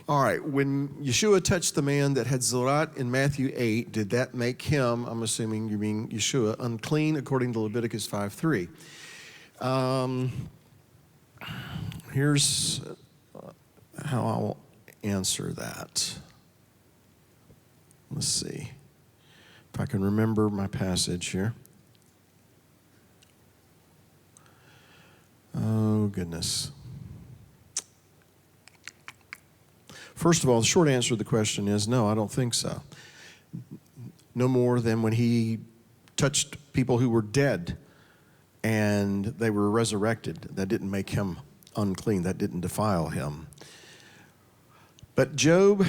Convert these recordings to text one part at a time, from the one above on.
All right, when Yeshua touched the man that had Tzaraat in Matthew 8, did that make him, I'm assuming you mean Yeshua, unclean according to Leviticus 5:3? Here's how I'll answer that. Let's see if I can remember my passage here. Oh, goodness. First of all, the short answer to the question is no, I don't think so. No more than when he touched people who were dead and they were resurrected. That didn't make him unclean. That didn't defile him. But Job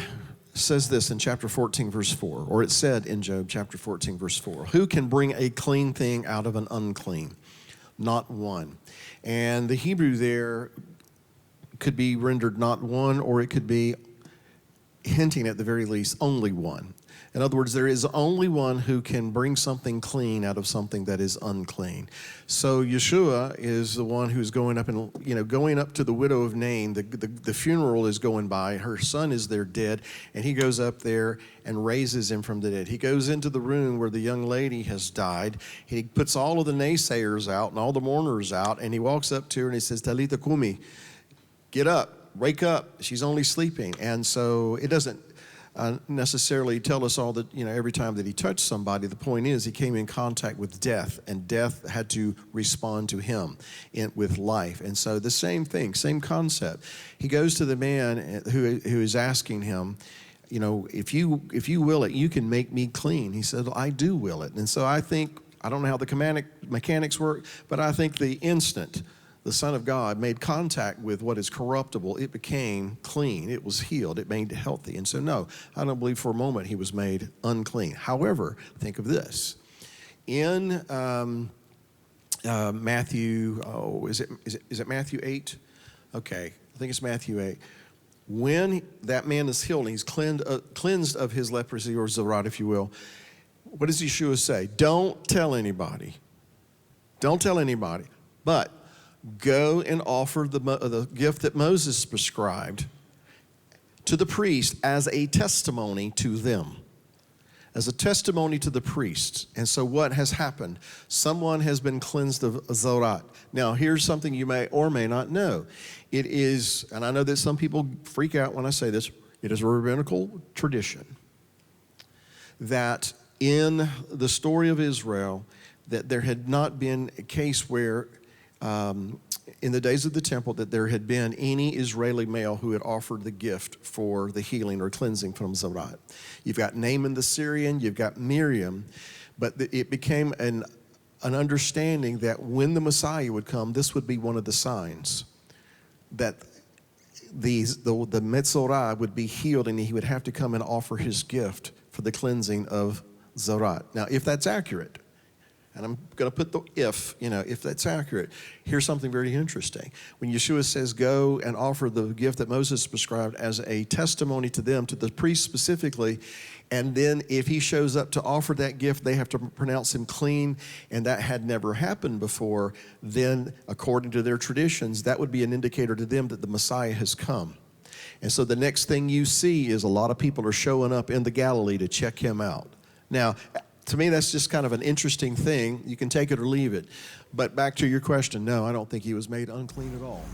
says this in chapter 14, verse 4, or it said in Job chapter 14, verse 4, who can bring a clean thing out of an unclean? Not one. And the Hebrew there could be rendered not one, or it could be hinting at the very least only one. In other words, there is only one who can bring something clean out of something that is unclean. So Yeshua is the one who's going up and, going up to the widow of Nain. The funeral is going by. Her son is there dead, and he goes up there and raises him from the dead. He goes into the room where the young lady has died. He puts all of the naysayers out and all the mourners out, and he walks up to her and he says, Talitha kumi, get up. Wake up, she's only sleeping. And so it doesn't necessarily tell us all that, every time that he touched somebody. The point is he came in contact with death, and death had to respond to him with life. And so the same thing, same concept. He goes to the man who is asking him, if you will it, you can make me clean. He said, I do will it. And so I don't know how the mechanics work, but I think the instant the Son of God made contact with what is corruptible, it became clean. It was healed. It made healthy. And so, no, I don't believe for a moment he was made unclean. However, think of this. In Matthew, is it Matthew 8? Okay, I think it's Matthew 8. When that man is healed, he's cleansed of his leprosy, or Tzaraat, if you will, what does Yeshua say? Don't tell anybody. Don't tell anybody. But go and offer the gift that Moses prescribed to the priest as a testimony to them. As a testimony to the priests. And so what has happened? Someone has been cleansed of Tzaraat. Now, here's something you may or may not know. It is, and I know that some people freak out when I say this, it is a rabbinical tradition that in the story of Israel, that there had not been a case where in the days of the temple that there had been any Israeli male who had offered the gift for the healing or cleansing from Tzaraat. You've got Naaman the Syrian, you've got Miriam, but it became an understanding that when the Messiah would come, this would be one of the signs that the Metzorah would be healed, and he would have to come and offer his gift for the cleansing of Tzaraat. Now, if that's accurate, and I'm going to put the if that's accurate, here's something very interesting. When Yeshua says, go and offer the gift that Moses prescribed as a testimony to them, to the priests specifically, and then if he shows up to offer that gift, they have to pronounce him clean, and that had never happened before, then according to their traditions, that would be an indicator to them that the Messiah has come. And so the next thing you see is a lot of people are showing up in the Galilee to check him out. Now, to me, that's just kind of an interesting thing. You can take it or leave it. But back to your question, no, I don't think he was made unclean at all.